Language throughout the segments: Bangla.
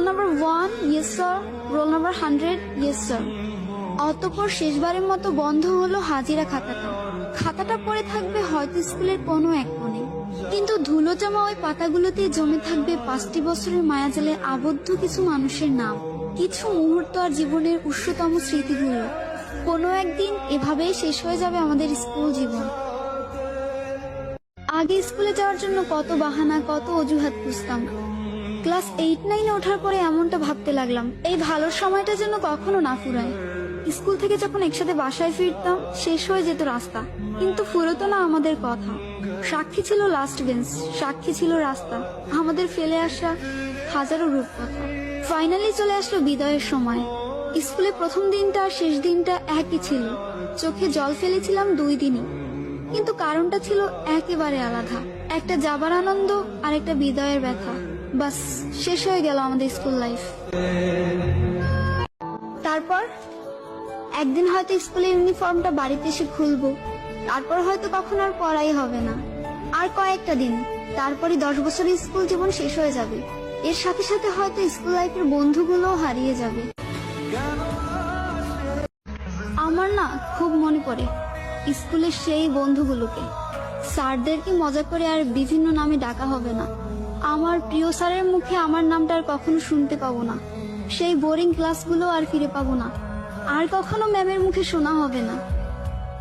Number 1, yes sir. Roll number 100, yes sir. অতঃপর শেষবারের মতো বন্ধ হলো হাজিরা খাতাটা। খাতাটা পড়ে থাকবে হয়তো স্কুলের কোনো এক কোণে, কিন্তু ধুলো জমা ওই পাতাগুলোতে জমে থাকবে 5টি বছরের মায়াজালে আবদ্ধ কিছু মানুষের নাম, কিছু মুহূর্ত আর জীবনের উষ্ণতম স্মৃতিগুলো। কোনো একদিন এভাবেই শেষ হয়ে যাবে আমাদের স্কুল জীবন। আগে স্কুলে যাওয়ার জন্য কত বাহানা, কত অজুহাত খুঁজতাম। ক্লাস 8-9 ওঠার পরে এমনটা ভাবতে লাগলাম, এই ভালো সময়টা যেন কখনো না ফুরায়। স্কুল থেকে যখন একসাথে বাসায় ফিরতাম, শেষ হয়ে যেত রাস্তা, কিন্তু ফুরতো না আমাদের কথা। সাক্ষী ছিল লাস্ট বেঞ্চ, সাক্ষী ছিল রাস্তা, আমাদের ফেলে আসা হাজারো রূপকথা। ফাইনালি চলে আসলো বিদায়ের সময়। স্কুলে প্রথম দিনটা আর শেষ দিনটা একই ছিল। চোখে জল ফেলেছিলাম 2 দিনই, কিন্তু কারণটা ছিল একেবারে আলাদা। একটা যাবার আনন্দ আর একটা বিদায়ের ব্যথা। বাস, শেষ হয়ে গেল আমাদের স্কুল লাইফ। তারপর একদিন হয়তো স্কুলের ইউনিফর্মটা বাড়িতে এসে খুলবো, তারপর হয়তো কখনো আর পড়াই হবে না। আর কয়েকটা দিন, তারপরে 10 বছরের স্কুল জীবন শেষ হয়ে যাবে। এর সাথে সাথে হয়তো স্কুল লাইফের বন্ধুগুলোও হারিয়ে যাবে। আমার না খুব মনে পড়ে স্কুলের সেই বন্ধুগুলোকে। স্যারদেরকে মজা করে আর বিভিন্ন নামে ডাকা হবে না। আমার প্রিয় স্যারের মুখে আমার নামটা আর কখনো শুনতে পাবো না। সেই বোরিং ক্লাসগুলো আর ফিরে পাবো না। আর কখনো ম্যামের মুখে শোনা হবে না,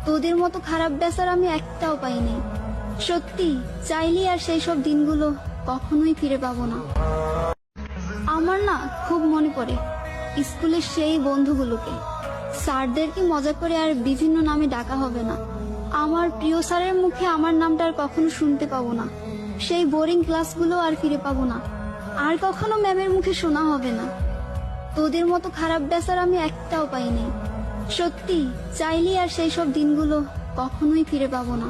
তোদের মতো খারাপ বেচার আমি একটাও পাইনি। সত্যি চাইলে আর সেই সব দিনগুলো কখনোই ফিরে পাবো না। আমার না খুব মনে পড়ে স্কুলের সেই বন্ধুগুলোকে। স্যারদেরকে মজা করে আর বিভিন্ন নামে ডাকা হবে না। আমার প্রিয় স্যারের মুখে আমার নামটা আর কখনো শুনতে পাবো না। সেই বোরিং ক্লাসগুলো আর ফিরে পাবো না। আর কখনো ম্যামের মুখে শোনা হবে না, তোদের মতো খারাপ বেচার আমি একটাও পাইনি। সত্যি চাইলে আর সেই সব দিনগুলো কখনোই ফিরে পাবো না।